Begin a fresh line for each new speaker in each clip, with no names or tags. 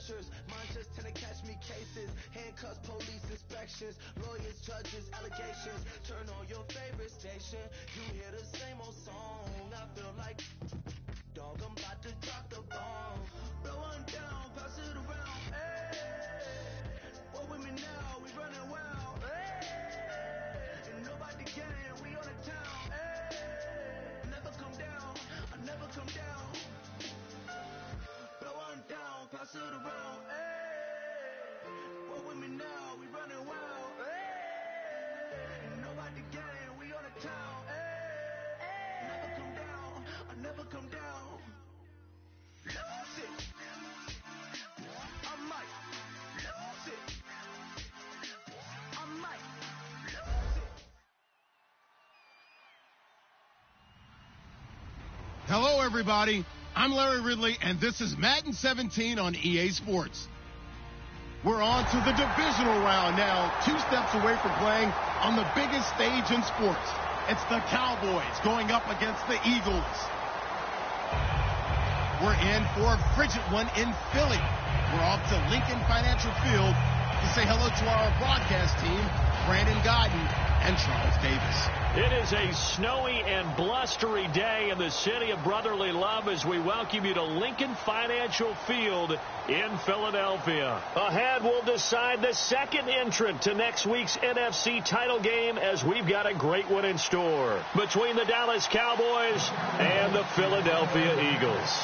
pressures. Mine just tend to catch me cases. Handcuffs, police inspections, lawyers, judges, allegations. Turn on your favorite station. You hear the same old song. I feel like, dog, I'm about to drop the bomb. Blow one down, pass it around. Hey, what with me now? We running wild. Hey, and nobody can. We on the town. Hey, never come down. I never come down. Blow one down, pass it around. Hey, what with me now? We running wild. Hey, and nobody can. We on the town. Hey, never come down. I never come down. Lose it. I might lose it. I might lose it.
Hello, everybody. I'm Larry Ridley, and this is Madden 17 on EA Sports. We're on to the divisional round now, 2 steps away from playing on the biggest stage in sports. It's the Cowboys going up against the Eagles. We're in for a frigid one in Philly. We're off to Lincoln Financial Field to say hello to our broadcast team, Brandon Godden and Charles Davis.
It is a snowy and blustery day in the city of brotherly love as we welcome you to Lincoln Financial Field in Philadelphia. Ahead, we'll decide the second entrant to next week's NFC title game as we've got a great one in store between the Dallas Cowboys and the Philadelphia Eagles.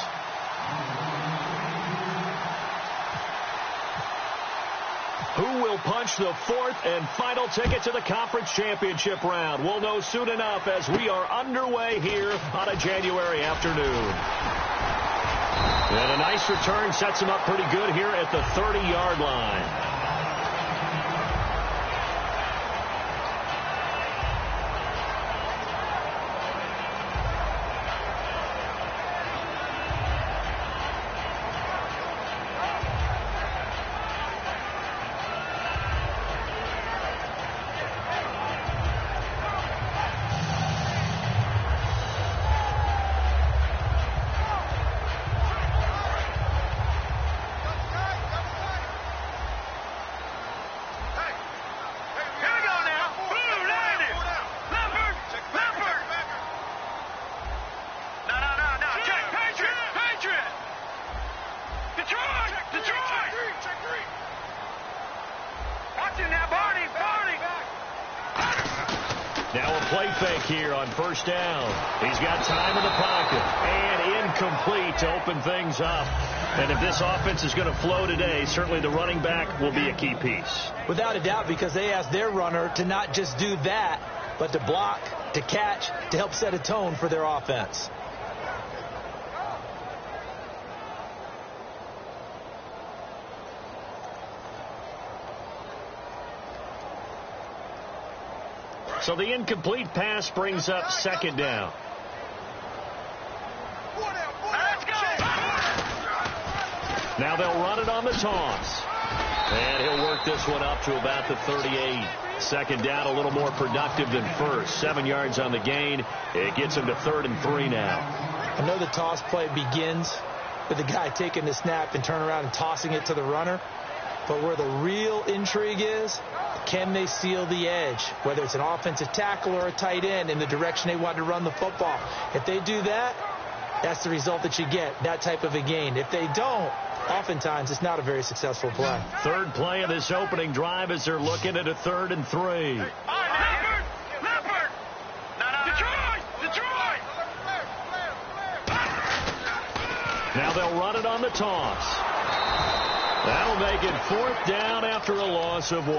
Who will punch the fourth and final ticket to the conference championship round? We'll know soon enough as we are underway here on a January afternoon. And a nice return sets him up pretty good here at the 30-yard line. Now a play fake here on first down. He's got time in the pocket and incomplete to open things up. And if this offense is going to flow today, certainly the running back will be a key piece.
Without a doubt, because they asked their runner to not just do that, but to block, to catch, to help set a tone for their offense.
So the incomplete pass brings up second down. Now they'll run it on the toss. And he'll work this one up to about the 38. Second down, a little more productive than first. 7 yards on the gain. It gets him to 3rd and 3 now.
I know the toss play begins with the guy taking the snap and turn around and tossing it to the runner. But where the real intrigue is, can they seal the edge, whether it's an offensive tackle or a tight end in the direction they want to run the football? If they do that, that's the result that you get, that type of a gain. If they don't, oftentimes it's not a very successful play.
Third play of this opening drive as they're looking at a 3rd and 3.
Leopard! Detroit!
Now they'll run it on the toss. That'll make it 4th down after a loss of 1.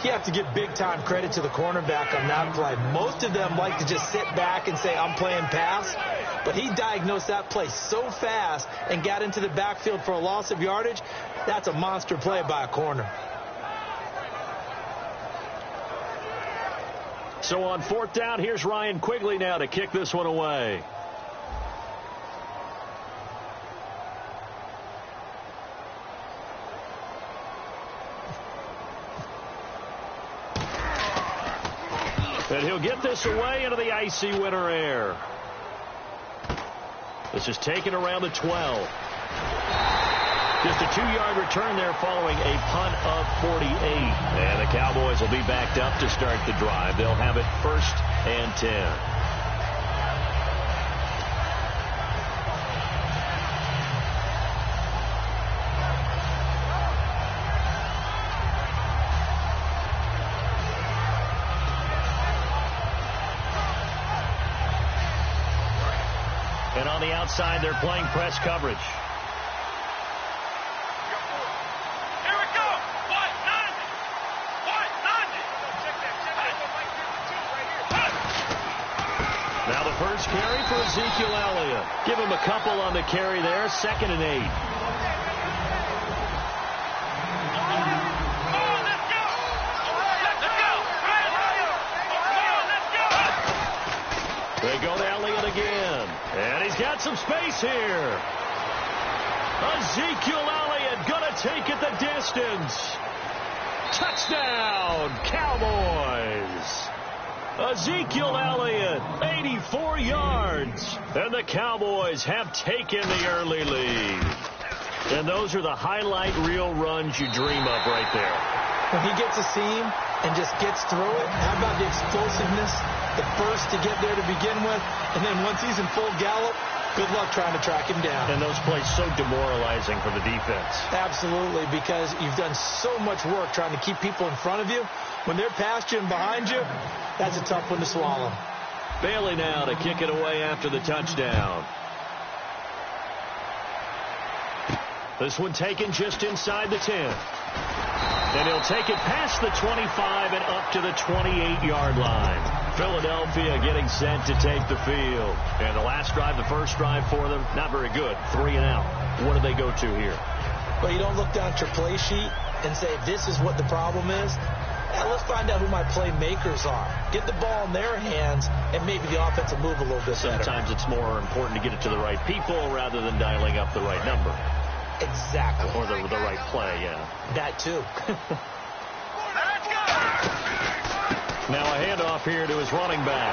You have to give big-time credit to the cornerback on that play. Most of them like to just sit back and say, I'm playing pass. But he diagnosed that play so fast and got into the backfield for a loss of yardage. That's a monster play by a corner.
So on 4th down, here's Ryan Quigley now to kick this one away. And he'll get this away into the icy winter air. This is taken around the 12. Just a 2-yard return there following a punt of 48. And the Cowboys will be backed up to start the drive. They'll have it 1st and 10. And on the outside, they're playing press coverage.
Here we go. What? 90. What? 90. Check that.
Now the first carry for Ezekiel Elliott. Give him a couple on the carry there. 2nd and 8. They go to Elliott again. And he's got some space here. Ezekiel Elliott going to take it the distance. Touchdown, Cowboys. Ezekiel Elliott, 84 yards. And the Cowboys have taken the early lead. And those are the highlight reel runs you dream of right there.
When he gets a seam and just gets through it, how about the explosiveness? The first to get there to begin with, and then once he's in full gallop, good luck trying to track him down.
And those plays so demoralizing for the defense.
Absolutely, because you've done so much work trying to keep people in front of you. When they're past you and behind you, that's a tough one to swallow.
Bailey now to kick it away after the touchdown. This one taken just inside the 10. And he'll take it past the 25 and up to the 28-yard line. Philadelphia getting set to take the field. And the last drive, the first drive for them, not very good. 3 and out. What do they go to here?
Well, you don't look down at your play sheet and say, this is what the problem is. Now let's find out who my playmakers are. Get the ball in their hands, and maybe the offense will move a little bit better.
Sometimes it's more important to get it to the right people rather than dialing up the right number.
Exactly.
Or the right play, yeah.
That too.
Now a handoff here to his running back.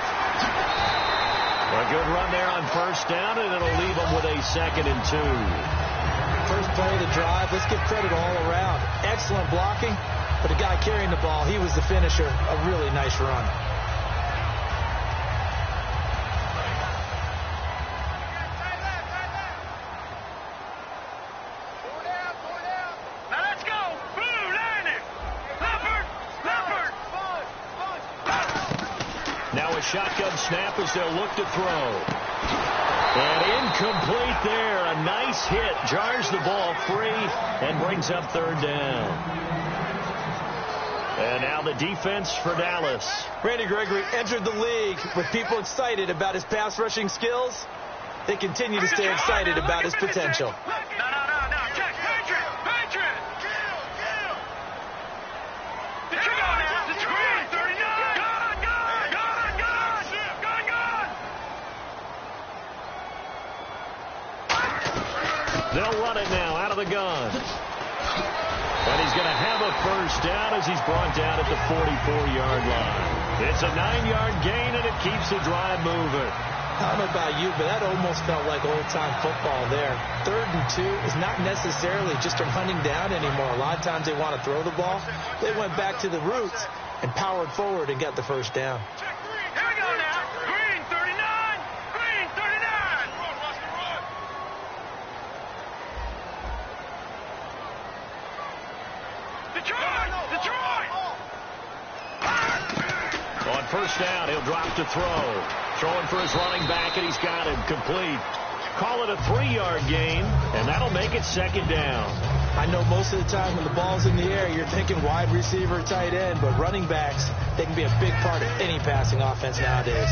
A good run there on first down, and it'll leave him with a 2nd and 2.
First play of the drive. Let's give credit all around. Excellent blocking, but the guy carrying the ball, he was the finisher. A really nice run.
Shotgun snap as they'll look to throw. And incomplete there. A nice hit. Jars the ball free and brings up 3rd down. And now the defense for Dallas.
Randy Gregory entered the league with people excited about his pass rushing skills. They continue to stay excited about his potential.
They'll run it now out of the gun. And he's going to have a first down as he's brought down at the 44-yard line. It's a 9-yard gain, and it keeps the drive moving.
I don't know about you, but that almost felt like old-time football there. 3rd and 2 is not necessarily just from hunting down anymore. A lot of times they want to throw the ball. They went back to the roots and powered forward and got the first down.
On first down, he'll drop to throw. Throwing for his running back, and he's got him complete. Call it a 3-yard gain, and that'll make it 2nd down.
I know most of the time when the ball's in the air, you're thinking wide receiver, tight end, but running backs, they can be a big part of any passing offense nowadays.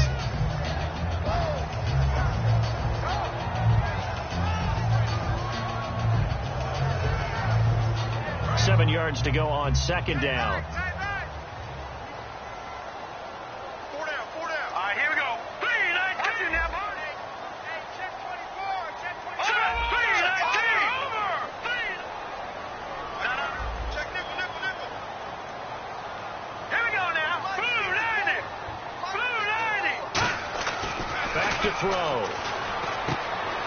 Seven yards to go on 2nd down. Throw.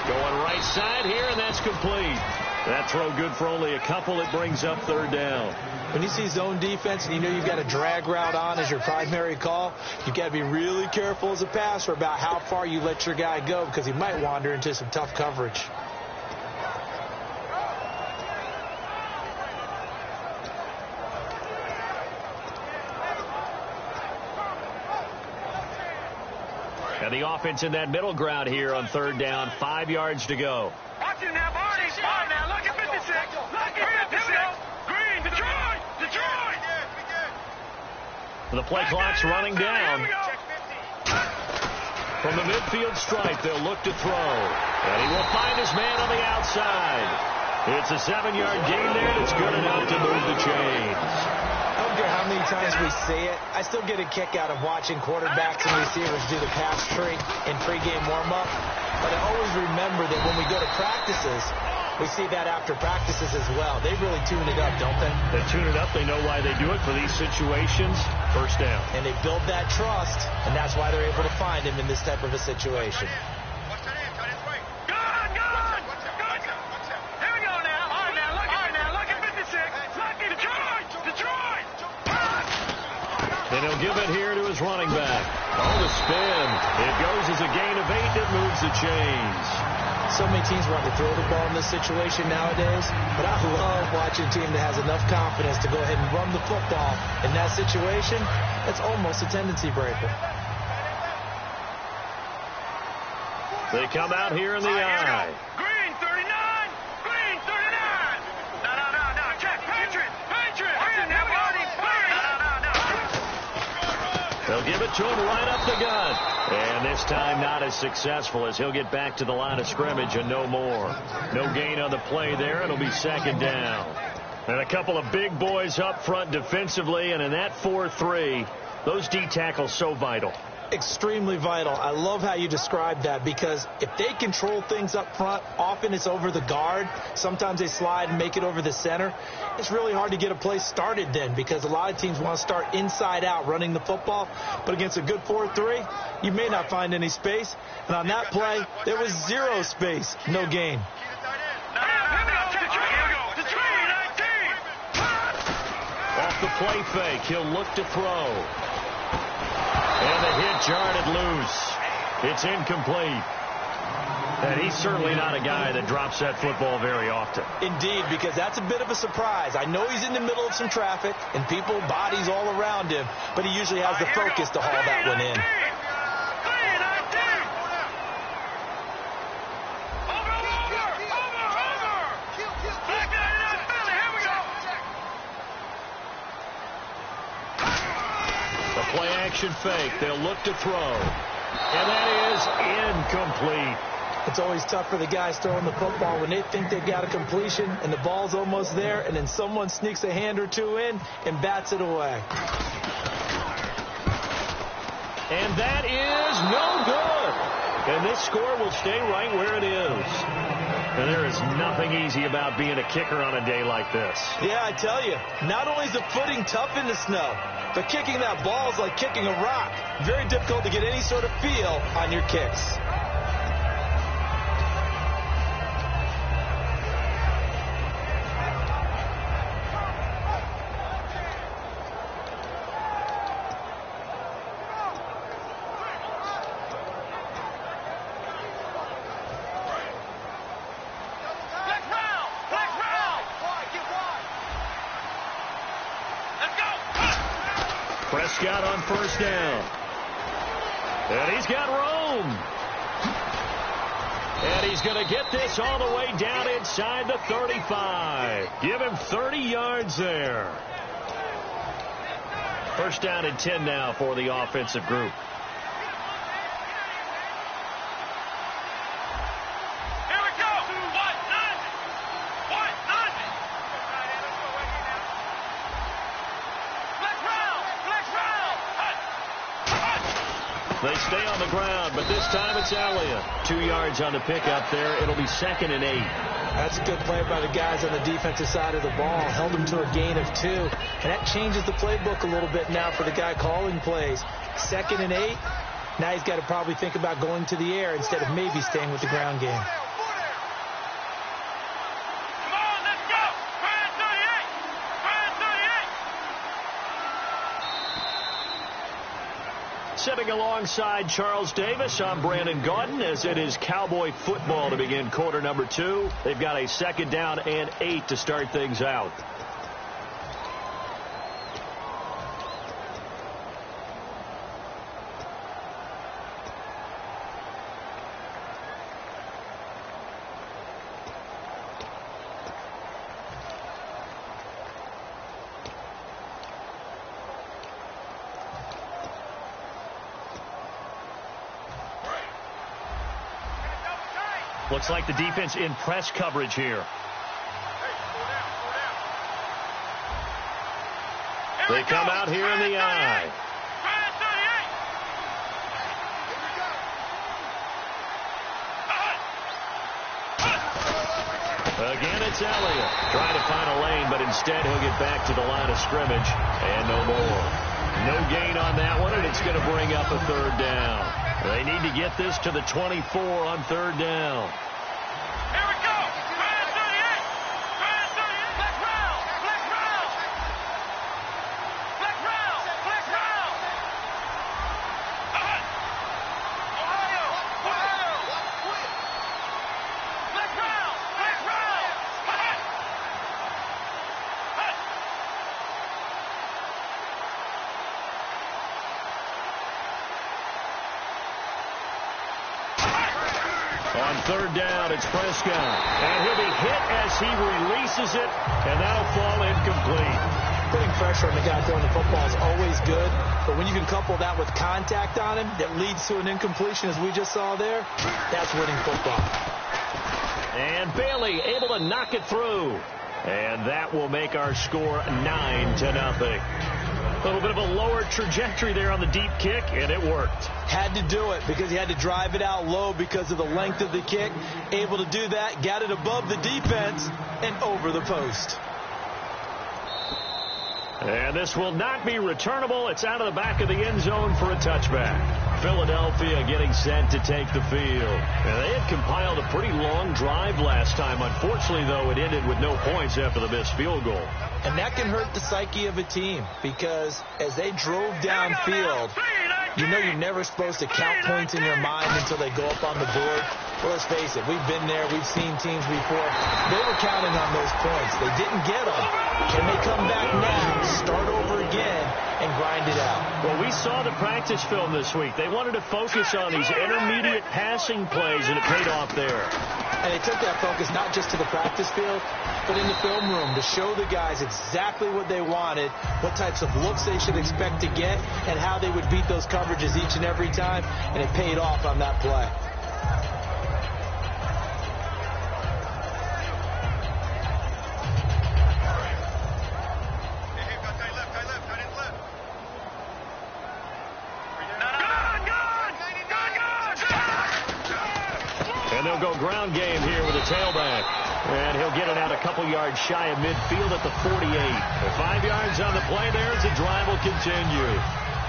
Going right side here, and that's complete. That throw good for only a couple. It brings up third down.
When you see zone defense and you know you've got a drag route on as your primary call, you've got to be really careful as a passer about how far you let your guy go because he might wander into some tough coverage.
And the offense in that middle ground here on third down. 5 yards to go.
Watch him now, Barney. Barney now. Look at 56. Look at 56. Green. Detroit. Detroit.
The play clock's running down. From the midfield stripe, they'll look to throw. And he will find his man on the outside. It's a 7-yard gain there. That's good enough to move the chains.
I don't care how many times we say it, I still get a kick out of watching quarterbacks and receivers do the pass trick in pregame warm-up. But I always remember that when we go to practices, we see that after practices as well. They really tune it up, don't they?
They tune it up. They know why they do it for these situations. First down.
And they build that trust, and that's why they're able to find him in this type of a situation.
And he'll give it here to his running back. Oh, the spin. It goes as a gain of 8 that moves the chains.
So many teams want to throw the ball in this situation nowadays, but I love watching a team that has enough confidence to go ahead and run the football. In that situation, that's almost a tendency breaker.
They come out here in the eye.
Green 39. Green 39. No. Check. Patriot.
They'll give it to him right up the gut. And this time not as successful as he'll get back to the line of scrimmage and no more. No gain on the play there. It'll be second down. And a couple of big boys up front defensively. And in that 4-3, those D tackles so vital.
Extremely vital. I love how you described that because if they control things up front, often it's over the guard. Sometimes they slide and make it over the center. It's really hard to get a play started then because a lot of teams want to start inside out running the football. But against a good 4-3, you may not find any space. And on that play, there was zero space. No gain.
Off the play fake, he'll look to throw. And the hit jarred loose. It's incomplete. And he's certainly not a guy that drops that football very often.
Indeed, because that's a bit of a surprise. I know he's in the middle of some traffic and people, bodies all around him, but he usually has the focus to haul that one in.
Play-action fake. They'll look to throw. And that is incomplete.
It's always tough for the guys throwing the football when they think they've got a completion and the ball's almost there, and then someone sneaks a hand or two in and bats it away.
And that is no good. And this score will stay right where it is. And there is nothing easy about being a kicker on a day like this.
Yeah, I tell you, not only is the footing tough in the snow, but kicking that ball is like kicking a rock. Very difficult to get any sort of feel on your kicks.
Prescott on first down. And he's got room. And he's going to get this all the way down inside the 35. Give him 30 yards there. First down and 10 now for the offensive group. They stay on the ground, but this time it's Elliott. 2 yards on the pickup there. It'll be 2nd and 8.
That's a good play by the guys on the defensive side of the ball. Held him to a gain of 2. And that changes the playbook a little bit now for the guy calling plays. 2nd and 8. Now he's got to probably think about going to the air instead of maybe staying with the ground game.
Sitting alongside Charles Davis, I'm Brandon Gaudin, as it is Cowboy football to begin quarter number 2. They've got a 2nd down and 8 to start things out. Looks like the defense in press coverage here. They come out here in the eye. Again, it's Elliott trying to find a lane, but instead he'll get back to the line of scrimmage, and no more. No gain on that one, and it's going to bring up a 3rd down. They need to get this to the 24 on 3rd down.
Here we go. Try 38. Try 38. Black round. Black round. Black round. Black round. Ohio. Ohio. Black round. Black round.
On 3rd down, it's Prescott. And he'll be hit as he releases it, and that'll fall incomplete.
Putting pressure on the guy throwing the football is always good, but when you can couple that with contact on him that leads to an incompletion, as we just saw there, that's winning football.
And Bailey able to knock it through. And that will make our score 9-0. A little bit of a lower trajectory there on the deep kick, and it worked.
Had to do it because he had to drive it out low because of the length of the kick. Able to do that, got it above the defense, and over the post.
And this will not be returnable. It's out of the back of the end zone for a touchback. Philadelphia getting set to take the field. And they had compiled a pretty long drive last time. Unfortunately, though, it ended with no points after the missed field goal.
And that can hurt the psyche of a team because as they drove downfield, you know you're never supposed to count points in your mind until they go up on the board. Well, let's face it, we've been there, we've seen teams before. They were counting on those points. They didn't get them. Can they come back now, start over again, and grind it out?
Well, we saw the practice film this week. They wanted to focus on these intermediate passing plays, and it paid off there.
And they took that focus not just to the practice field, but in the film room to show the guys exactly what they wanted, what types of looks they should expect to get, and how they would beat those coverages each and every time, and it paid off on that play.
And they'll go ground game here with a tailback. And he'll get it out a couple yards shy of midfield at the 48. 5 yards on the play there as the drive will continue.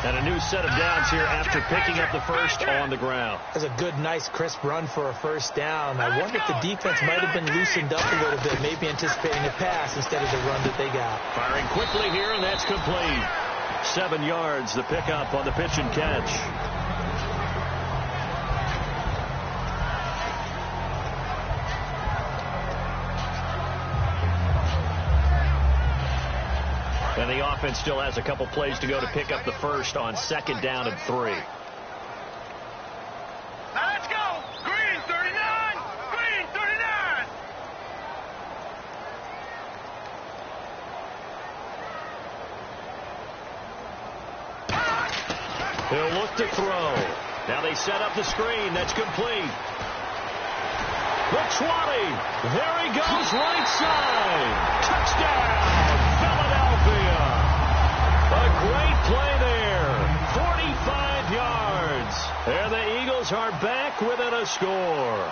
And a new set of downs here after picking up the first on the ground.
That's a good, nice, crisp run for a first down. I wonder if the defense might have been loosened up a little bit, maybe anticipating a pass instead of the run that they got.
Firing quickly here, and that's complete. 7 yards, the pickup on the pitch and catch. And the offense still has a couple plays to go to pick up the first on 2nd down and 3.
Now let's go. Green 39. Green 39.
He'll look to throw. Now they set up the screen. That's complete. The 20. There he goes, right side. Touchdown, Philadelphia. A great play there. 45 yards. And the Eagles are back within a score.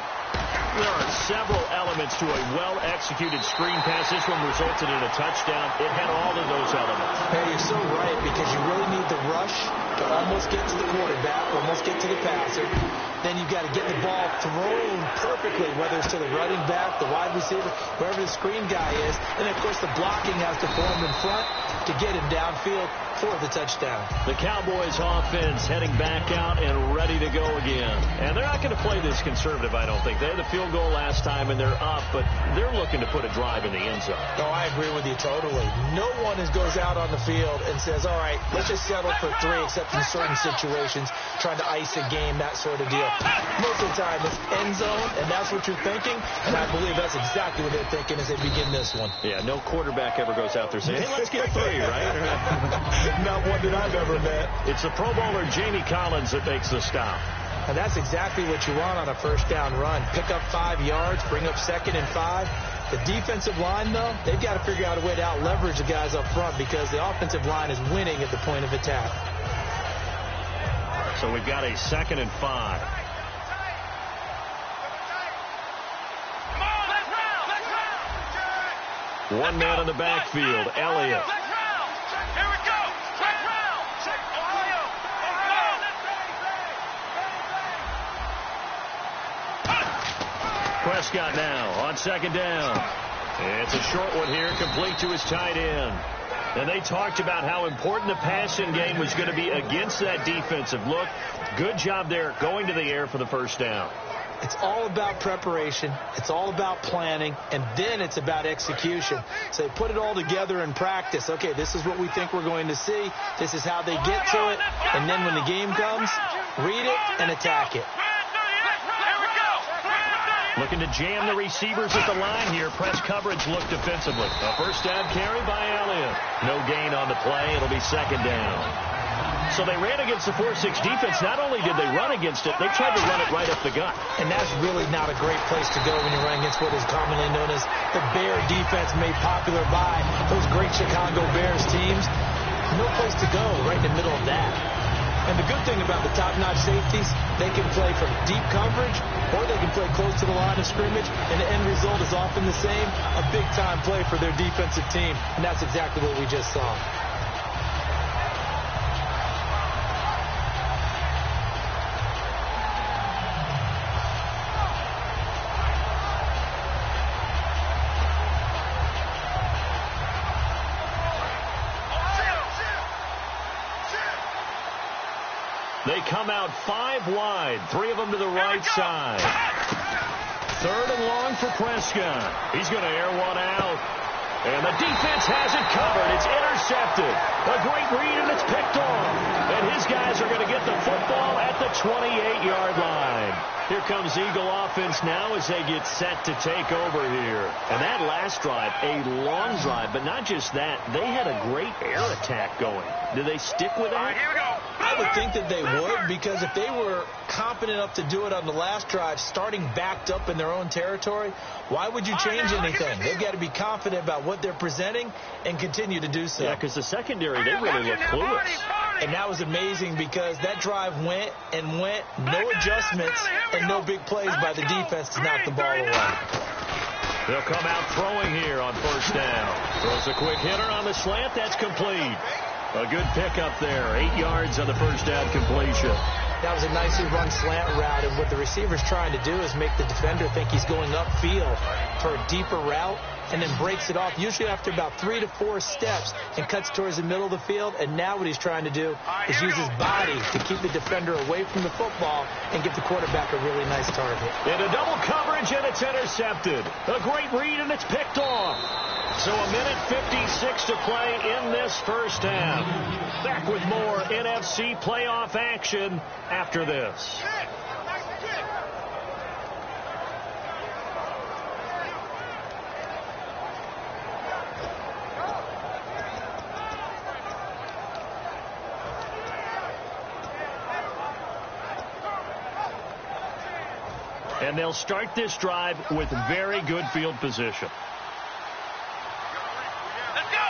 There are several elements to a well-executed screen pass. This one resulted in a touchdown. It had all of those elements.
Hey, you're so right, because you really need the rush to almost get to the quarterback, almost get to the passer. Then you've got to get the ball thrown perfectly, whether it's to the running back, the wide receiver, wherever the screen guy is. And, of course, the blocking has to form in front to get him downfield for the touchdown.
The Cowboys offense heading back out and ready to go again. And they're not going to play this conservative, I don't think. They had the field goal last time, and they're up, but they're looking to put a drive in the end zone.
No, I agree with you totally. No one goes out on the field and says, all right, let's just settle for 3, except in certain situations, trying to ice a game, that sort of deal. Most of the time, it's end zone, and that's what you're thinking, and I believe that's exactly what they're thinking as they begin this one.
Yeah, no quarterback ever goes out there saying, hey, let's get 3, right?
Not one that I've ever met.
It's the Pro Bowler Jamie Collins that makes the stop.
And that's exactly what you want on a first down run. Pick up 5 yards, bring up 2nd and 5. The defensive line, though, they've got to figure out a way to out-leverage the guys up front because the offensive line is winning at the point of attack.
So we've got a 2nd and 5. One man in the backfield, Elliott.
Here we go. Ohio.
Prescott now on 2nd down. It's a short one here, complete to his tight end. And they talked about how important the passing game was going to be against that defensive look. Good job there going to the air for the first down.
It's all about preparation. It's all about planning. And then it's about execution. So they put it all together in practice. Okay, this is what we think we're going to see. This is how they get to it. And then when the game comes, read it and attack it.
Looking to jam the receivers at the line here. Press coverage look defensively. A first down carry by Elliott. No gain on the play. It'll be 2nd down. So they ran against the 4-6 defense. Not only did they run against it, they tried to run it right up the gut.
And that's really not a great place to go when you're running against what is commonly known as the Bear defense, made popular by those great Chicago Bears teams. No place to go right in the middle of that. And the good thing about the top-notch safeties, they can play from deep coverage or they can play close to the line of scrimmage, and the end result is often the same, a big-time play for their defensive team. And that's exactly what we just saw.
They come out 5 wide, 3 of them to the right side. 3rd and long for Prescott. He's going to air one out. And the defense has it covered. It's intercepted. A great read, and it's picked off. And his guys are going to get the football at the 28-yard line. Here comes Eagle offense now as they get set to take over here. And that last drive, a long drive, but not just that. They had a great air attack going. Do they stick with that?
Here we go.
I would think that they would, because if they were confident enough to do it on the last drive, starting backed up in their own territory, why would you change anything? They've got to be confident about what they're presenting and continue to do so.
Yeah, because the secondary, they really look clueless.
And that was amazing because that drive went and went, no adjustments and no big plays by the defense to knock the ball away.
They'll come out throwing here on 1st down. Throws a quick hitter on the slant. That's complete. A good pickup there. 8 yards on the 1st down completion.
That was a nicely run slant route, and what the receiver's trying to do is make the defender think he's going upfield for a deeper route, and then breaks it off, usually after about 3 to 4 steps, and cuts towards the middle of the field. And now what he's trying to do is use his body to keep the defender away from the football and give the quarterback a really nice target.
Into double coverage, and it's intercepted. A great read, and it's picked off. So a minute 56 to play in this first half. Back with more NFC playoff action after this. And they'll start this drive with very good field position.
Let's go.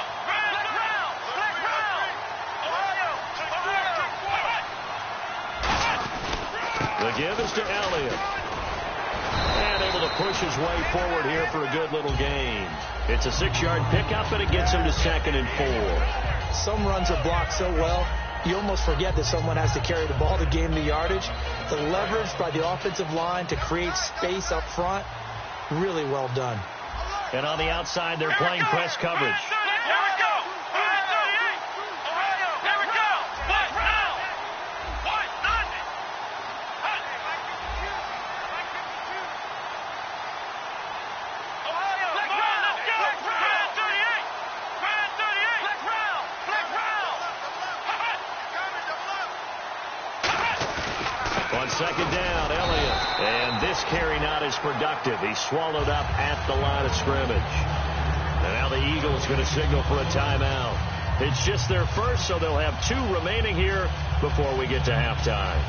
The give is to Elliott. And able to push his way forward here for a good little gain. It's a 6-yard pickup, and it gets him to 2nd and 4.
Some runs are blocked so well, you almost forget that someone has to carry the ball to gain the yardage. The leverage by the offensive line to create space up front, really well done.
And on the outside, they're playing press coverage. second down, Elliott. And this carry not as productive. He's swallowed up at the line of scrimmage. And now the Eagles going to signal for a timeout. It's just their first, so they'll have 2 remaining here before we get to halftime.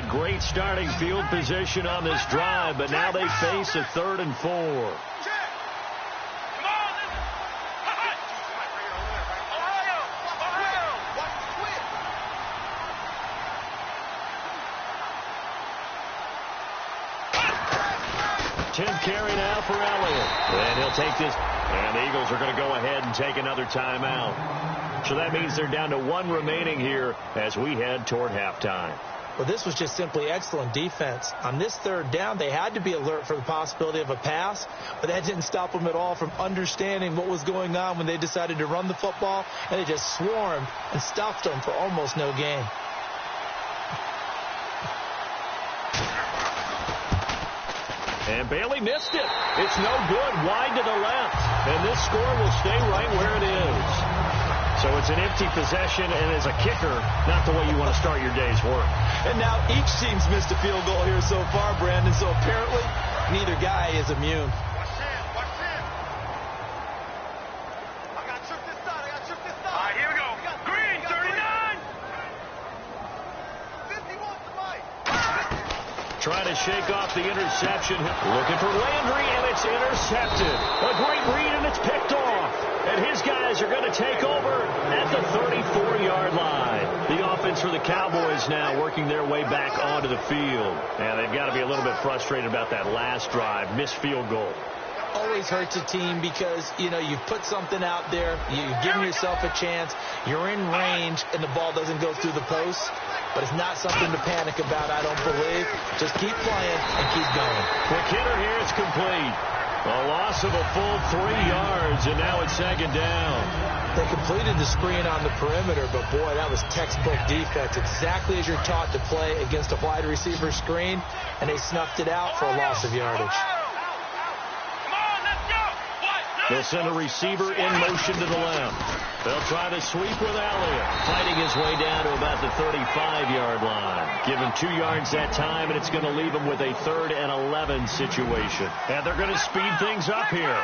Great starting field position on this drive, but now they face a 3rd and 4. Tenth carry now for Elliott. And he'll take this. And the Eagles are going to go ahead and take another timeout. So that means they're down to 1 remaining here as we head toward halftime.
Well, this was just simply excellent defense. On this 3rd down, they had to be alert for the possibility of a pass, but that didn't stop them at all from understanding what was going on when they decided to run the football, and they just swarmed and stuffed them for almost no gain.
And Bailey missed it. It's no good, wide to the left, and this score will stay right where it is. So it's an empty possession, and as a kicker, not the way you want to start your day's work.
And now each team's missed a field goal here so far, Brandon, so apparently neither guy is immune.
Watch him. I got to trip this side. All right, here we go. Green, 39.
51 to Mike.
Trying to shake off the interception. Looking for Landry, and it's intercepted. A great read, and it's picked off. And his guys are going to take over at the 34-yard line. The offense for the Cowboys now working their way back onto the field. And they've got to be a little bit frustrated about that last drive. Missed field goal.
Always hurts a team because, you put something out there. You've given yourself a chance. You're in range, and the ball doesn't go through the post. But it's not something to panic about, I don't believe. Just keep playing and keep going.
Quick hitter here. It's complete. A loss of a full 3 yards, and now it's second down.
They completed the screen on the perimeter, but boy, that was textbook defense. Exactly as you're taught to play against a wide receiver screen, and they snuffed it out for a loss of yardage.
They'll send a receiver in motion to the left. They'll try to sweep with Elliott, fighting his way down to about the 35-yard line. Give him 2 yards that time, and it's going to leave him with a 3rd and 11 situation. And they're going to speed things up here.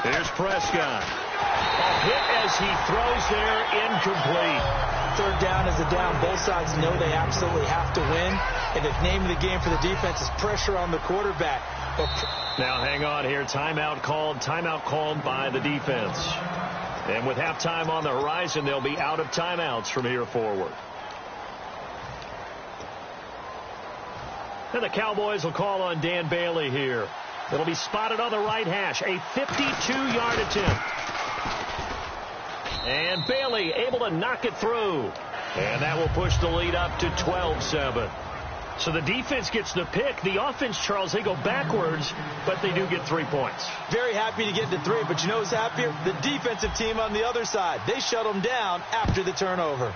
Here's Prescott. A hit as he throws there, incomplete.
3rd down is a down. Both sides know they absolutely have to win. And the name of the game for the defense is pressure on the quarterback.
Now hang on here. Timeout called by the defense. And with halftime on the horizon, they'll be out of timeouts from here forward. And the Cowboys will call on Dan Bailey here. It'll be spotted on the right hash. A 52-yard attempt. And Bailey able to knock it through. And that will push the lead up to 12-7. So the defense gets the pick. The offense, Charles, they go backwards, but they do get 3 points.
Very happy to get to 3, but you know who's happier? The defensive team on the other side. They shut them down after the turnover.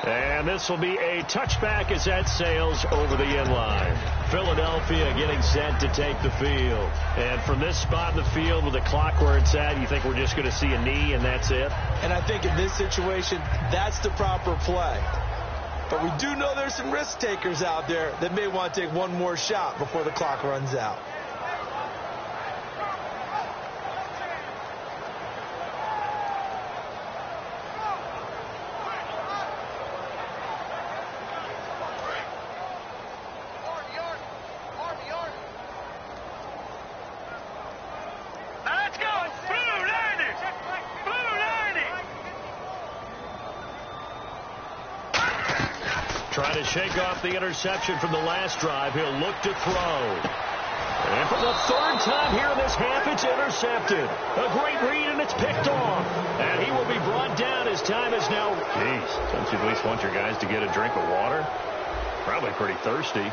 And this will be a touchback as that sails over the end line. Philadelphia getting set to take the field. And from this spot in the field with the clock where it's at, you think we're just going to see a knee and that's it?
And I think in this situation, that's the proper play. But we do know there's some risk takers out there that may want to take one more shot before the clock runs out.
Trying to shake off the interception from the last drive. He'll look to throw. And for the third time here in this half, it's intercepted. A great read, and it's picked off. And he will be brought down. His time is now.
Jeez, don't you at least want your guys to get a drink of water? Probably pretty thirsty.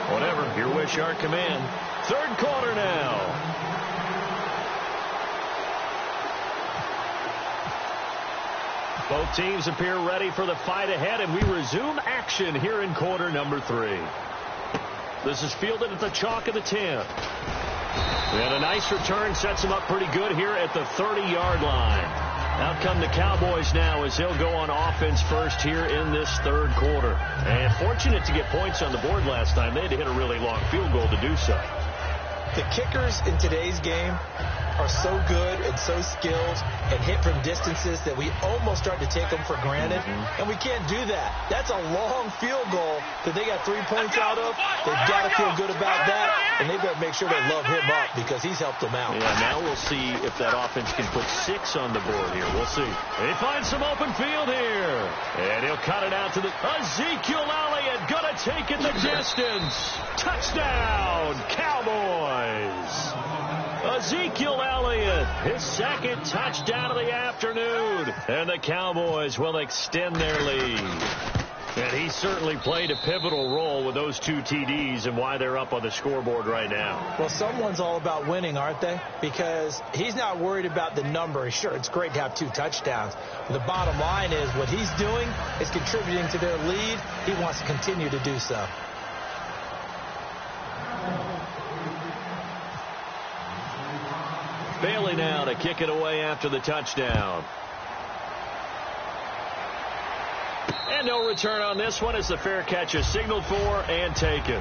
Whatever, your wish, our command. Third quarter now. Both teams appear ready for the fight ahead, and we resume action here in quarter number 3. This is fielded at the chalk of the 10. And a nice return sets him up pretty good here at the 30-yard line. Out come the Cowboys now as he'll go on offense first here in this third quarter. And fortunate to get points on the board last time. They had to hit a really long field goal to do so.
The kickers in today's game are so good and so skilled and hit from distances that we almost start to take them for granted, and we can't do that. That's a long field goal that they got 3 points out of. They've got to feel good about that, and they better make sure they love him up because he's helped them out.
Yeah, now we'll see if that offense can put 6 on the board here. We'll see. They find some open field here, and he'll cut it out to the Ezekiel Elliott, gonna take it the distance. Touchdown, Cowboys. Ezekiel Elliott, his second touchdown of the afternoon. And the Cowboys will extend their lead. And he certainly played a pivotal role with those 2 TDs and why they're up on the scoreboard right now.
Well, someone's all about winning, aren't they? Because he's not worried about the number. Sure, it's great to have 2 touchdowns. But the bottom line is what he's doing is contributing to their lead. He wants to continue to do so.
Bailey now to kick it away after the touchdown. And no return on this one as the fair catch is signaled for and taken.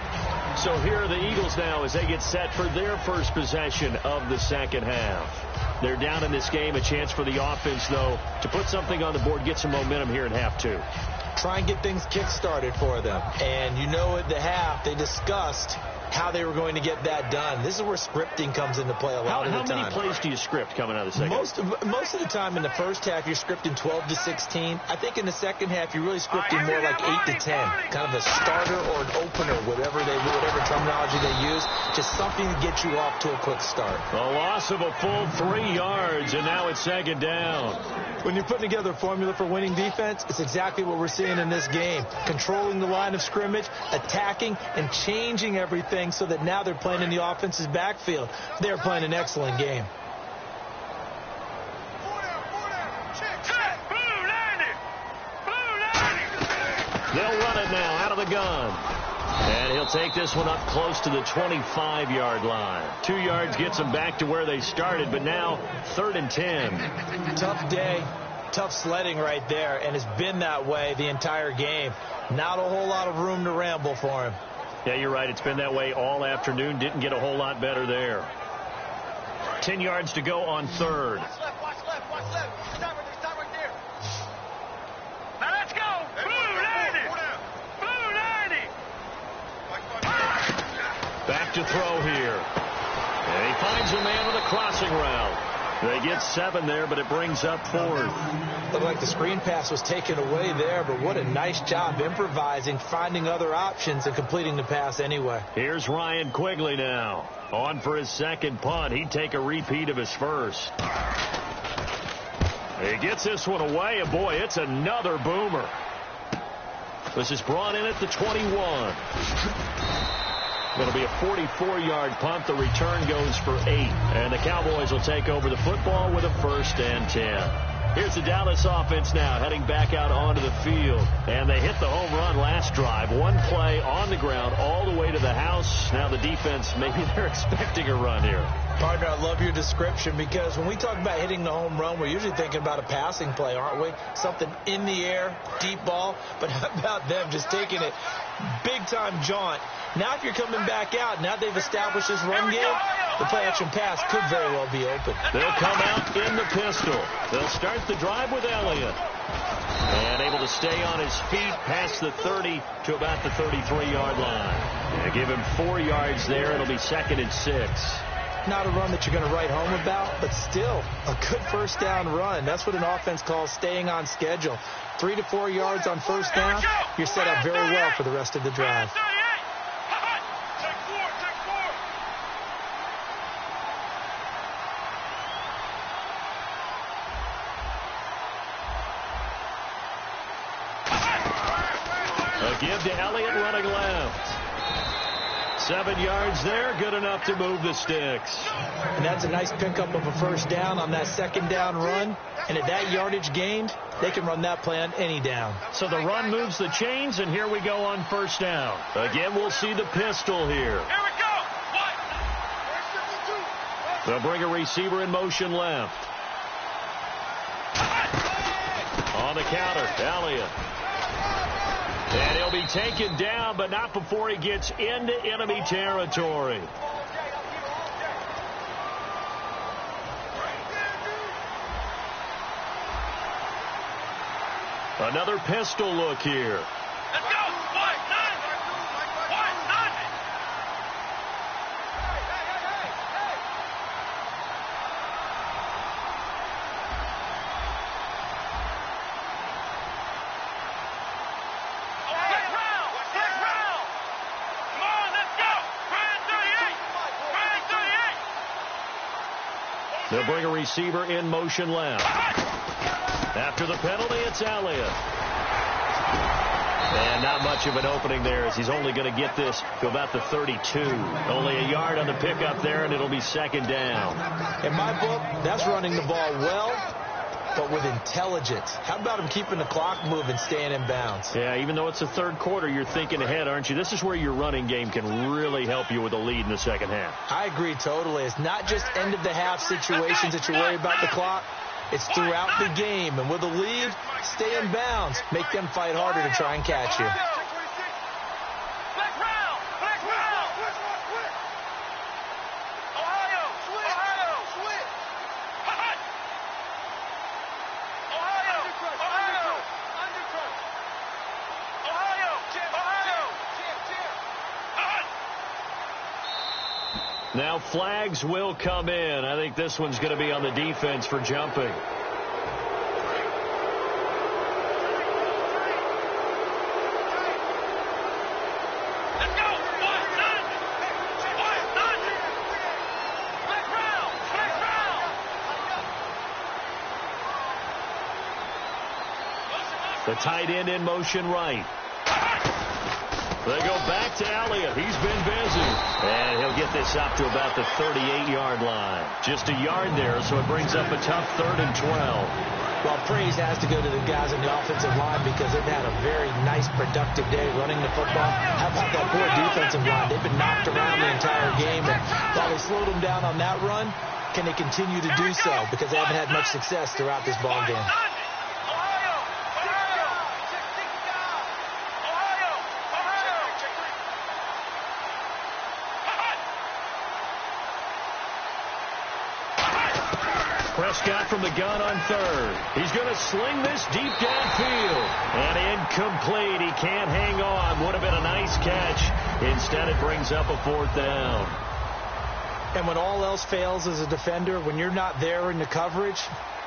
So here are the Eagles now as they get set for their first possession of the second half. They're down in this game. A chance for the offense, though, to put something on the board, get some momentum here in half 2.
Try and get things kick-started for them. And you know at the half they discussed how they were going to get that done. This is where scripting comes into play a lot of the time.
How many plays do you script coming out of the second?
Most of the time in the first half, you're scripting 12 to 16. I think in the second half, you're really scripting more like 8 to 10. Kind of a starter or an opener, whatever terminology they use. Just something to get you off to a quick start.
A loss of a full 3 yards, and now it's second down.
When you're putting together a formula for winning defense, it's exactly what we're seeing in this game. Controlling the line of scrimmage, attacking, and changing everything so that now they're playing in the offense's backfield. They're playing an excellent game.
They'll run it now out of the gun. And he'll take this one up close to the 25-yard line. 2 yards gets them back to where they started, but now 3rd and 10.
Tough day, tough sledding right there, and it's been that way the entire game. Not a whole lot of room to ramble for him.
Yeah, you're right. It's been that way all afternoon. Didn't get a whole lot better there. 10 yards to go on 3rd.
Watch left, watch left, watch left. Stop right there. Now let's go. Blue 90. Blue 90.
Back to throw here. And he finds a man with a crossing route. They get 7 there, but it brings up 4th.
Looked like the screen pass was taken away there, but what a nice job improvising, finding other options, and completing the pass anyway.
Here's Ryan Quigley now. On for his second punt. He'd take a repeat of his first. He gets this one away, and boy, it's another boomer. This is brought in at the 21. It'll be a 44-yard punt. The return goes for 8. And the Cowboys will take over the football with a 1st and 10. Here's the Dallas offense now heading back out onto the field. And they hit the home run last drive. 1 play on the ground all the way to the house. Now the defense, maybe they're expecting a run here.
Partner, I love your description because when we talk about hitting the home run, we're usually thinking about a passing play, aren't we? Something in the air, deep ball. But how about them just taking it big-time jaunt? Now if you're coming back out, now they've established this run game, the play-action pass could very well be open.
They'll come out in the pistol. They'll start the drive with Elliott. And able to stay on his feet past the 30 to about the 33-yard line. They give him 4 yards there. It'll be 2nd and 6.
Not a run that you're going to write home about, but still a good first down run. That's what an offense calls staying on schedule. 3 to 4 yards on first down, you're set up very well for the rest of the drive.
A give to Elliott running left. 7 yards there, good enough to move the sticks.
And that's a nice pickup of a first down on that second down run. And at that yardage gained, they can run that play on any down.
So the run moves the chains, and here we go on first down. Again, we'll see the pistol here.
Here we go. What?
They'll bring a receiver in motion left. On the counter, Elliott. And he'll be taken down, but not before he gets into enemy territory. Another pistol look here.
Let's go. What? None. What? None.
They'll bring a receiver in motion left. After the penalty, it's Elliott. And not much of an opening there, as he's only going to get this to about the 32. Only a yard on the pickup there, and it'll be second down.
In my book, that's running the ball well, but with intelligence. How about him keeping the clock moving, staying in bounds?
Yeah, even though it's the third quarter, you're thinking ahead, aren't you? This is where your running game can really help you with a lead in the second half.
I agree totally. It's not just end-of-the-half situations that you worry about the clock. It's throughout the game. And with a lead, stay in bounds. Make them fight harder to try and catch you.
Now flags will come in. I think this one's going to be on the defense for jumping. The tight end in motion right. They go back to Elliott. He's been busy. And he'll get this up to about the 38-yard line. Just a yard there, so it brings up a tough 3rd and 12.
Well, praise has to go to the guys on the offensive line because they've had a very nice, productive day running the football. How about that poor defensive line? They've been knocked around the entire game. And while they slowed them down on that run, can they continue to do so? Because they haven't had much success throughout this ball game.
Prescott from the gun on 3rd. He's going to sling this deep downfield. And incomplete. He can't hang on. Would have been a nice catch. Instead, it brings up a 4th down.
And when all else fails as a defender, when you're not there in the coverage,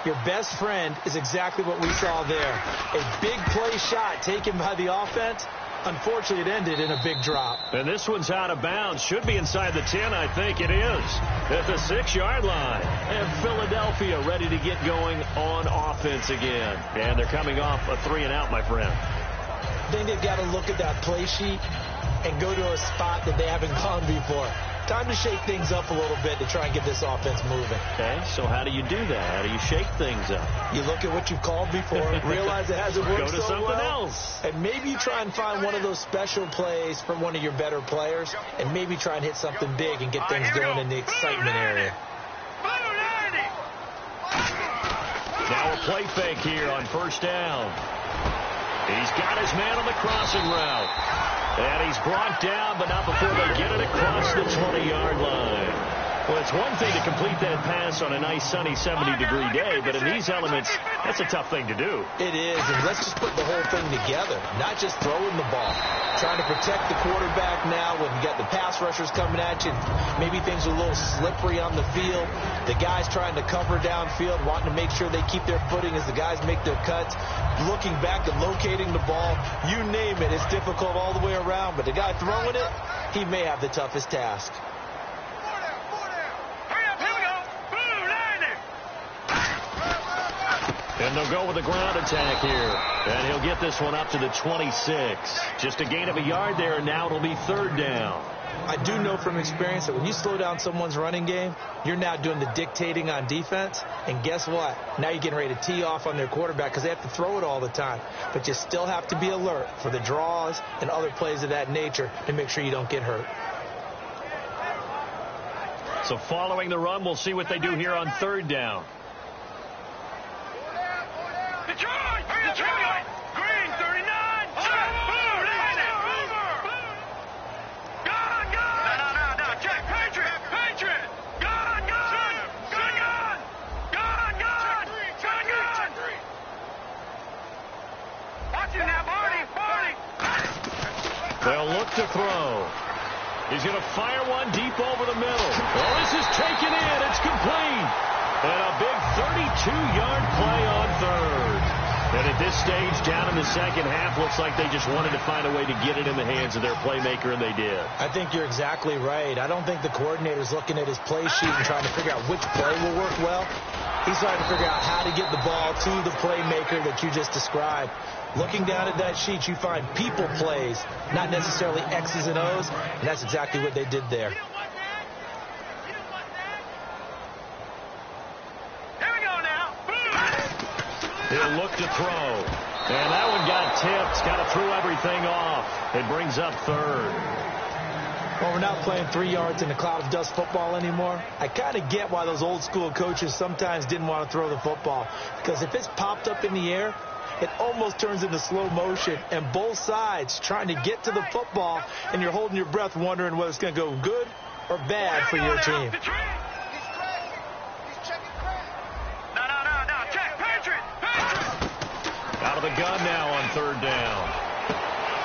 your best friend is exactly what we saw there. A big play shot taken by the offense. Unfortunately, it ended in a big drop.
And this one's out of bounds. Should be inside the 10, I think it is. At the 6-yard line. And Philadelphia ready to get going on offense again. And they're coming off a 3-and-out, my friend.
I think they've got to look at that play sheet and go to a spot that they haven't gone before. Time to shake things up a little bit to try and get this offense moving.
Okay, so how do you do that? How do you shake things up?
You look at what you've called before, realize it hasn't worked
so well. Go to something else.
And maybe you try and find one of those special plays from one of your better players, and maybe try and hit something big and get things going in the excitement area.
Now a play fake here on 1st down. He's got his man on the crossing route. And he's brought down, but not before they get it across the 20-yard line. Well, it's one thing to complete that pass on a nice sunny 70-degree day, but in these elements, that's a tough thing to do.
It is, and let's just put the whole thing together, not just throwing the ball. Trying to protect the quarterback now when you got the pass rushers coming at you. Maybe things are a little slippery on the field. The guys trying to cover downfield, wanting to make sure they keep their footing as the guys make their cuts. Looking back and locating the ball, you name it, it's difficult all the way around. But the guy throwing it, he may have the toughest task.
And And they'll go with the ground attack here. And he'll get this one up to the 26. Just a gain of a yard there, and now it'll be 3rd down.
I do know from experience that when you slow down someone's running game, you're now doing the dictating on defense. And guess what? Now you're getting ready to tee off on their quarterback because they have to throw it all the time. But you still have to be alert for the draws and other plays of that nature to make sure you don't get hurt.
So following the run, we'll see what they do here on 3rd down.
Detroit! Detroit! Green 39! No, Jack, Patriot! Gone! Watch it now, Barney!
They'll look to throw. He's going to fire one deep over the middle. Oh, this is taken in. It's complete. And a big 32-yard play on 3rd. And at this stage, down in the second half, looks like they just wanted to find a way to get it in the hands of their playmaker, and they did.
I think you're exactly right. I don't think the coordinator's looking at his play sheet and trying to figure out which play will work well. He's trying to figure out how to get the ball to the playmaker that you just described. Looking down at that sheet, you find people plays, not necessarily X's and O's, and that's exactly what they did there.
He'll look to throw. And that one got tipped. Got to throw everything off. It brings up 3rd.
Well, we're not playing 3 yards in a cloud of dust football anymore. I kind of get why those old school coaches sometimes didn't want to throw the football. Because if it's popped up in the air, it almost turns into slow motion. And both sides trying to get to the football, and you're holding your breath wondering whether it's going to go good or bad for your team.
Out of the gun now on 3rd down.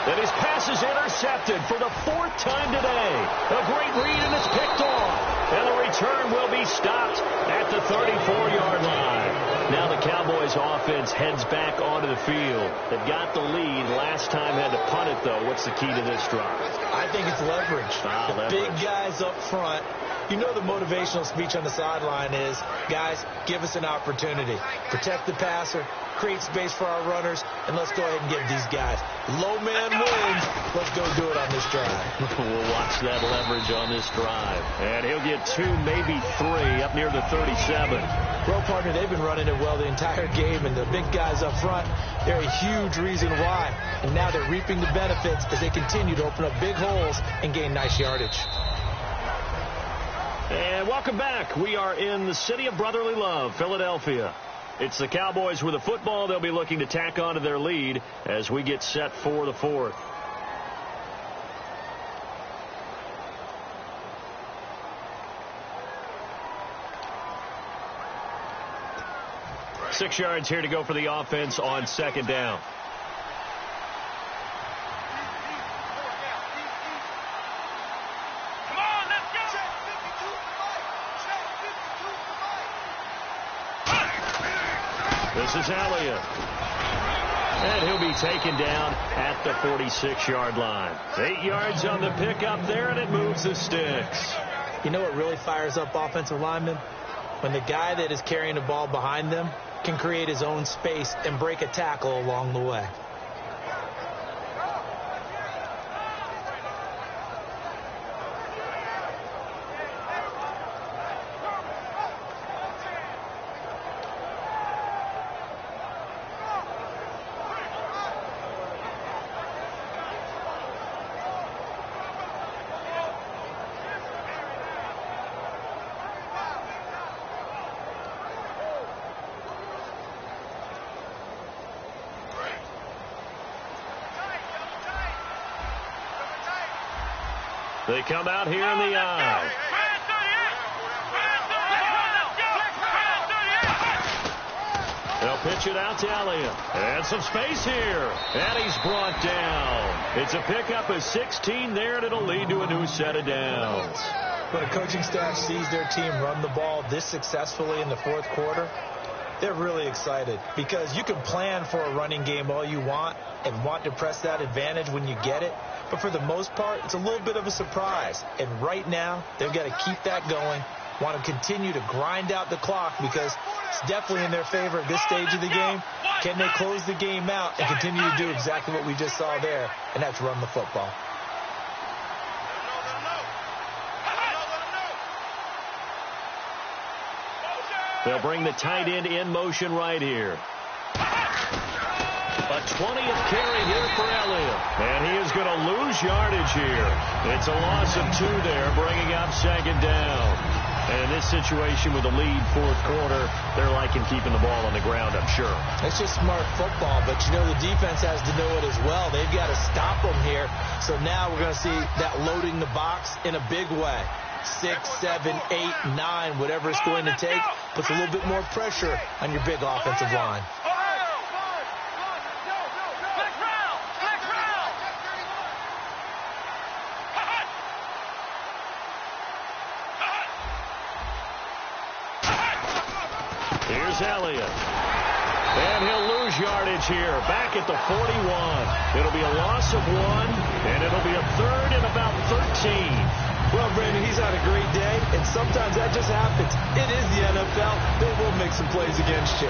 And his pass is intercepted for the 4th time today. A great read, and it's picked off. And the return will be stopped at the 34-yard line. Now the Cowboys offense heads back onto the field. They've got the lead. Last time had to punt it, though. What's the key to this drive?
I think it's leverage.
Leverage.
Big guys up front. You know the motivational speech on the sideline is, guys, give us an opportunity. Protect the passer, create space for our runners, and let's go ahead and get these guys. Low man wins. Let's go do it on this drive.
We'll watch that leverage on this drive. And he'll get 2, maybe 3 up near the 37.
Well, partner, they've been running it well the entire game, and the big guys up front, they're a huge reason why. And now they're reaping the benefits as they continue to open up big holes and gain nice yardage.
And welcome back. We are in the city of brotherly love, Philadelphia. It's the Cowboys with the football. They'll be looking to tack on to their lead as we get set for the 4th. Six yards here to go for the offense on 2nd down. This is Elliott. And he'll be taken down at the 46-yard line. 8 yards on the pickup there, and it moves the sticks.
You know what really fires up offensive linemen? When the guy that is carrying the ball behind them can create his own space and break a tackle along the way.
They come out here in the eye. They'll pitch it out to Elliott. And some space here. And he's brought down. It's a pickup of 16 there, and it'll lead to a new set of downs.
When a coaching staff sees their team run the ball this successfully in the 4th quarter, they're really excited because you can plan for a running game all you want and want to press that advantage when you get it. But for the most part, it's a little bit of a surprise. And right now, they've got to keep that going want to continue to grind out the clock because it's definitely in their favor at this stage of the game. Can they close the game out and continue to do exactly what we just saw there, and that's run the football.
They'll bring the tight end in motion right here. A 20th carry here for Elliott. And he is going to lose yardage here. It's a loss of 2 there, bringing up second down. And in this situation with a lead fourth quarter, they're liking keeping the ball on the ground, I'm sure.
It's just smart football, but you know the defense has to know it as well. They've got to stop them here. So now we're going to see that loading the box in a big way. 6, 7, 8, 9, whatever it's going to take, puts a little bit more pressure on your big offensive line.
Here's Elliott. And he'll lose yardage here, back at the 41. It'll be a loss of 1, and it'll be a third and about 13.
Well, Brandon, he's had a great day, and sometimes that just happens. It is the NFL. They will make some plays against you.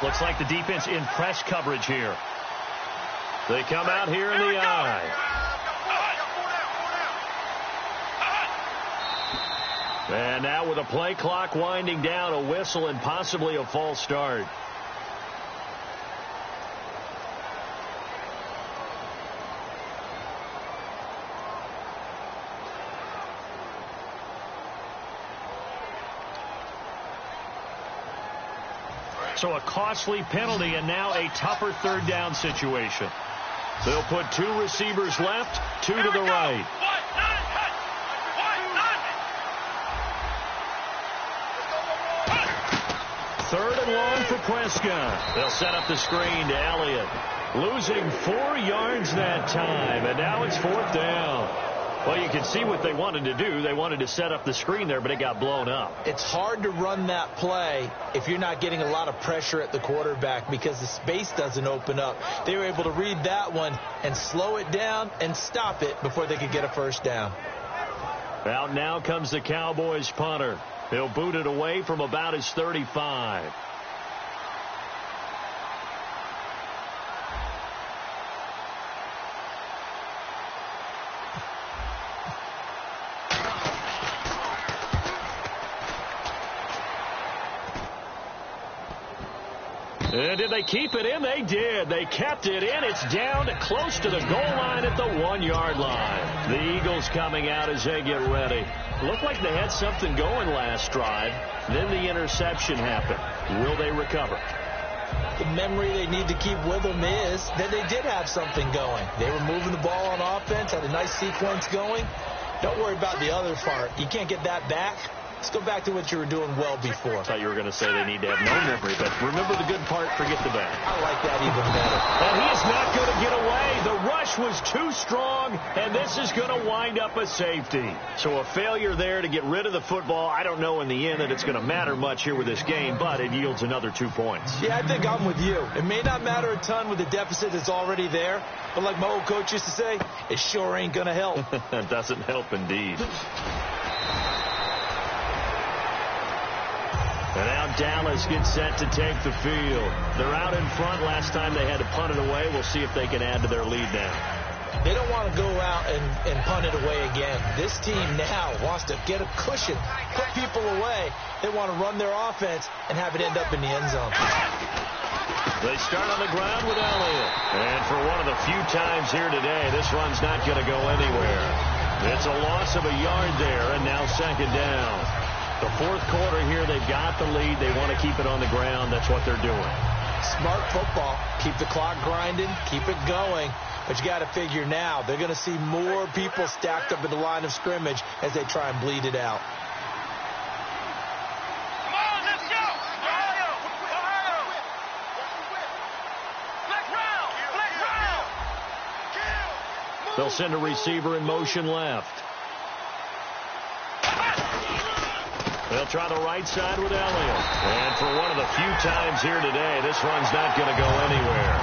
Looks like the defense in press coverage here. They come out here in the eye. And now with a play clock winding down, a whistle and possibly a false start. So a costly penalty and now a tougher third down situation. They'll put 2 receivers left, 2 to the right. Third and long for Prescott. They'll set up the screen to Elliott. Losing 4 yards that time, and now it's 4th down. Well, you can see what they wanted to do. They wanted to set up the screen there, but it got blown up.
It's hard to run that play if you're not getting a lot of pressure at the quarterback because the space doesn't open up. They were able to read that one and slow it down and stop it before they could get a first down.
Out now comes the Cowboys punter. He'll boot it away from about his 35. And did they keep it in? They did. They kept it in. It's down close to the goal line at the 1-yard line. The Eagles coming out as they get ready. Looked like they had something going last drive. Then the interception happened. Will they recover?
The memory they need to keep with them is that they did have something going. They were moving the ball on offense, had a nice sequence going. Don't worry about the other part. You can't get that back. Let's go back to what you were doing well before.
I thought you were going to say they need to have no memory, but remember the good part, forget the bad.
I like that even better.
And he is not going to get away. The rush was too strong, and this is going to wind up a safety. So a failure there to get rid of the football. I don't know in the end that it's going to matter much here with this game, but it yields another 2 points.
Yeah, I think I'm with you. It may not matter a ton with the deficit that's already there, but like my old coach used to say, it sure ain't going to help.
It doesn't help indeed. And now Dallas gets set to take the field. They're out in front. Last time they had to punt it away. We'll see if they can add to their lead now.
They don't want to go out and punt it away again. This team now wants to get a cushion, put people away. They want to run their offense and have it end up in the end zone.
They start on the ground with Elliott. And for one of the few times here today, this run's not going to go anywhere. It's a loss of a yard there, and now second down. The fourth quarter here, they've got the lead. They want to keep it on the ground. That's what they're doing.
Smart football. Keep the clock grinding. Keep it going. But you got to figure now, they're going to see more people stacked up at the line of scrimmage as they try and bleed it out.
Come on, let's
They'll send a receiver in motion left. They'll try the right side with Elliott. And for one of the few times here today, this run's not going to go anywhere.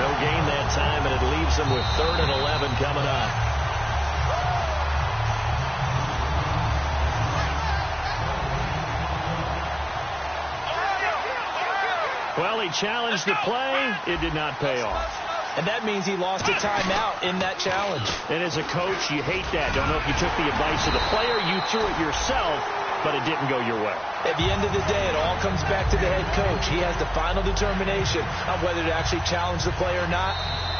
No gain that time, and it leaves them with 3rd and 11 coming up. Well, he challenged the play. It did not pay off.
And that means he lost a timeout in that challenge.
And as a coach, you hate that. Don't know if you took the advice of the player, you threw it yourself, but it didn't go your way.
At the end of the day, it all comes back to the head coach. He has the final determination on whether to actually challenge the play or not.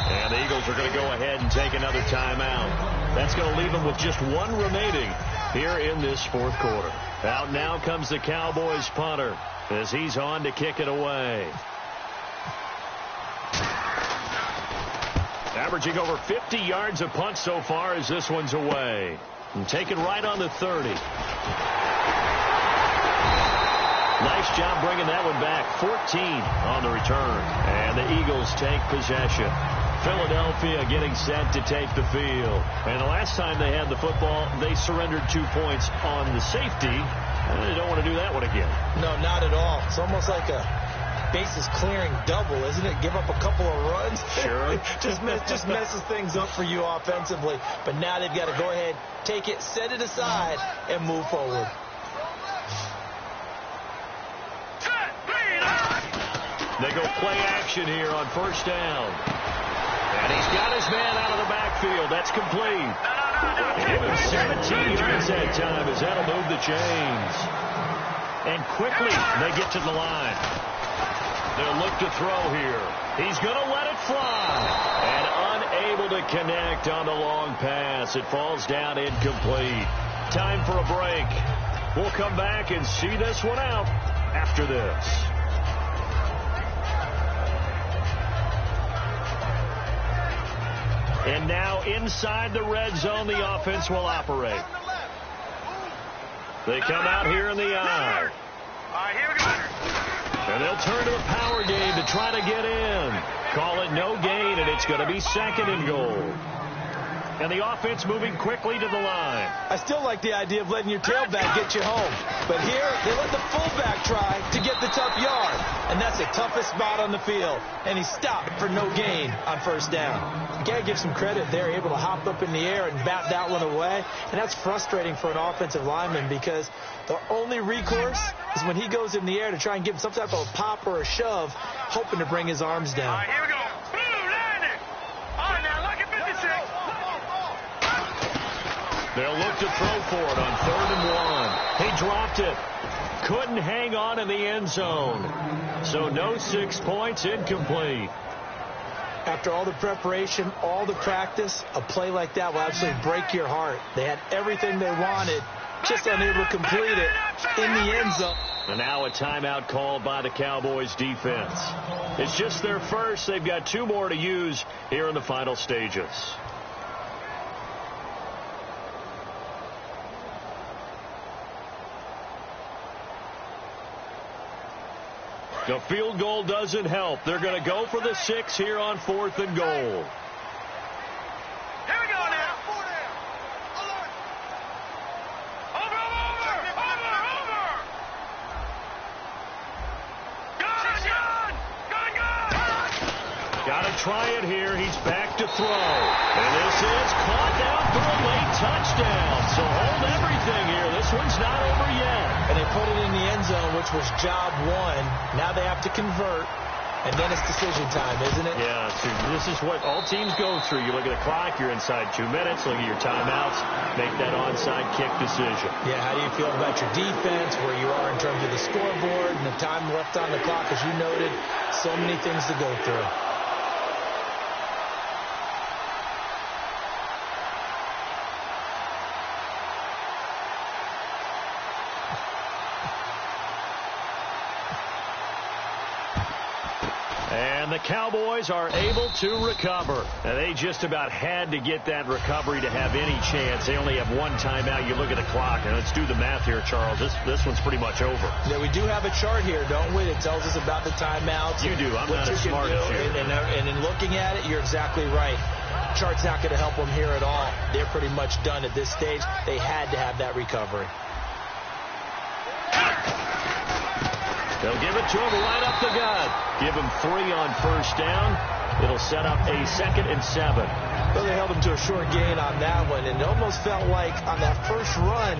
And the Eagles are going to go ahead and take another timeout. That's going to leave them with just one remaining here in this 4th quarter. Out now comes the Cowboys punter as he's on to kick it away. Averaging over 50 yards a punt so far as this one's away. And taken right on the 30. Nice job bringing that one back. 14 on the return. And the Eagles take possession. Philadelphia getting set to take the field. And the last time they had the football, they surrendered 2 points on the safety. And they don't want to do that one again.
No, not at all. It's almost like a bases clearing double, isn't it? Give up a couple of runs.
Sure.
just messes things up for you offensively. But now they've got to go ahead, take it, set it aside, and move forward.
They go play action here on 1st down. And he's got his man out of the backfield. That's complete. Give him 17 yards that time as that'll move the chains. And quickly they get to the line. They'll look to throw here. He's going to let it fly. And unable to connect on the long pass. It falls down incomplete. Time for a break. We'll come back and see this one out after this. And now inside the red zone, the offense will operate. They come out here in the eye.
All right, here we go.
And they'll turn to a power game to try to get in. Call it no gain, and it's going to be 2nd and goal. And the offense moving quickly to the line.
I still like the idea of letting your tailback get you home. But here, they let the fullback try to get the tough yard. And that's the toughest spot on the field. And he stopped for no gain on 1st down. You got to give some credit. They're able to hop up in the air and bat that one away. And that's frustrating for an offensive lineman because the only recourse is when he goes in the air to try and give him some type of a pop or a shove, hoping to bring his arms down.
All right, here we go. Blue, landing. All right, now look at 56.
They'll look to throw for it on 3rd and 1. He dropped it. Couldn't hang on in the end zone. So no 6 points, incomplete.
After all the preparation, all the practice, a play like that will absolutely break your heart. They had everything they wanted, just unable to complete it in the end zone.
And now a timeout called by the Cowboys defense. It's just their first. They've got 2 more to use here in the final stages. The field goal doesn't help. They're going to go for the 6 here on 4th and goal.
Here we go now. Over. Gun.
Got to try it here. He's back to throw. And this is caught down for a late touchdown. So hold everything here. This one's not over yet.
And they put it in the end zone, which was job 1. Now they have to convert, and then it's decision time, isn't it?
Yeah, this is what all teams go through. You look at the clock, you're inside 2 minutes, look at your timeouts, make that onside kick decision.
Yeah, how do you feel about your defense, where you are in terms of the scoreboard, and the time left on the clock, as you noted, so many things to go through.
And the Cowboys are able to recover. And they just about had to get that recovery to have any chance. They only have 1 timeout. You look at the clock, and let's do the math here, Charles. This one's pretty much over.
Yeah, we do have a chart here, don't we, that tells us about the timeouts.
You do. I'm not as smart as you.
And in looking at it, you're exactly right. depth chart's not going to help them here at all. They're pretty much done at this stage. They had to have that recovery.
They'll give it to him right up the gut. Give him 3 on first down. It'll set up a 2nd and 7.
Well, they held him to a short gain on that one, and it almost felt like on that first run,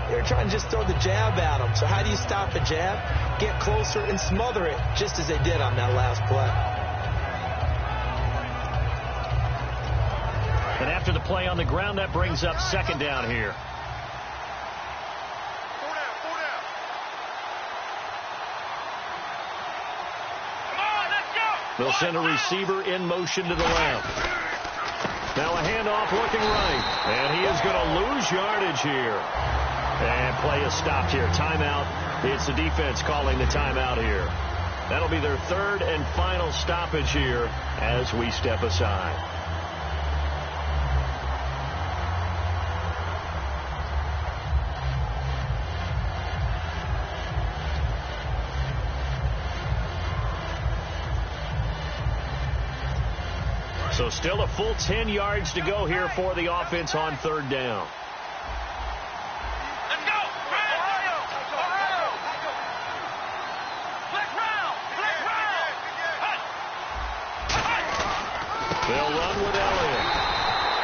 they were trying to just throw the jab at him. So how do you stop a jab? Get closer and smother it, just as they did on that last play.
And after the play on the ground, that brings up 2nd down here. They'll send a receiver in motion to the left. Now a handoff looking right. And he is going to lose yardage here. And play is stopped here. Timeout. It's the defense calling the timeout here. That'll be their 3rd and final stoppage here as we step aside. So still a full 10 yards to go here for the offense on 3rd down.
Let's go! Ohio! Ohio! Flex round! Flex round!
They'll run with Elliott.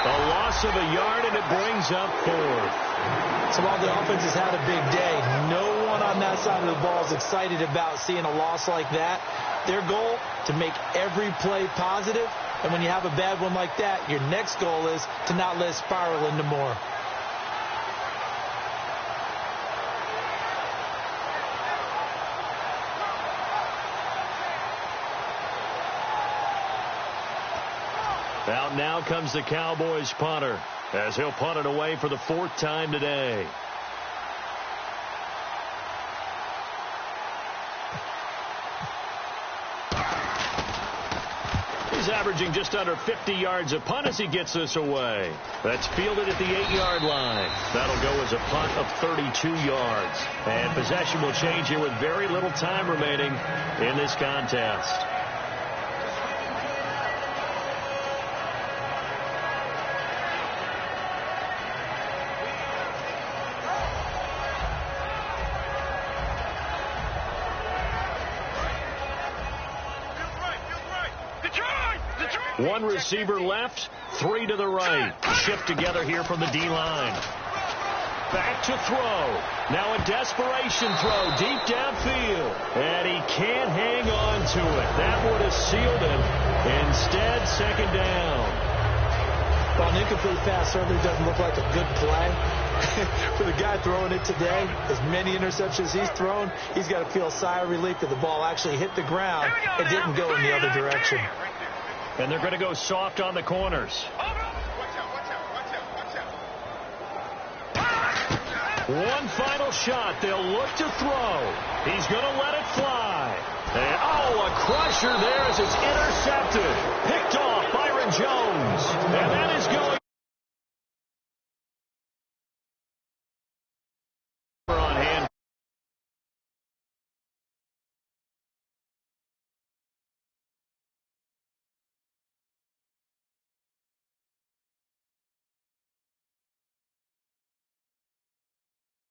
A loss of a yard, and it brings up 4th.
So while the offense has had a big day, no one on that side of the ball is excited about seeing a loss like that. Their goal, to make every play positive. And when you have a bad one like that, your next goal is to not let it spiral into more.
Out now comes the Cowboys punter as he'll punt it away for the 4th time today. He's averaging just under 50 yards a punt as he gets this away. That's fielded at the 8-yard line. That'll go as a punt of 32 yards. And possession will change here with very little time remaining in this contest. One receiver left, 3 to the right. Shift together here from the D-line. Back to throw. Now a desperation throw deep downfield. And he can't hang on to it. That would have sealed him. Instead, 2nd down.
Well, an incomplete pass certainly doesn't look like a good play. For the guy throwing it today, as many interceptions he's thrown, he's got to feel a sigh of relief that the ball actually hit the ground. It didn't go in the other direction.
And they're going to go soft on the corners. One final shot. They'll look to throw. He's going to let it fly. And, a crusher there as it's intercepted. Picked off Byron Jones. And that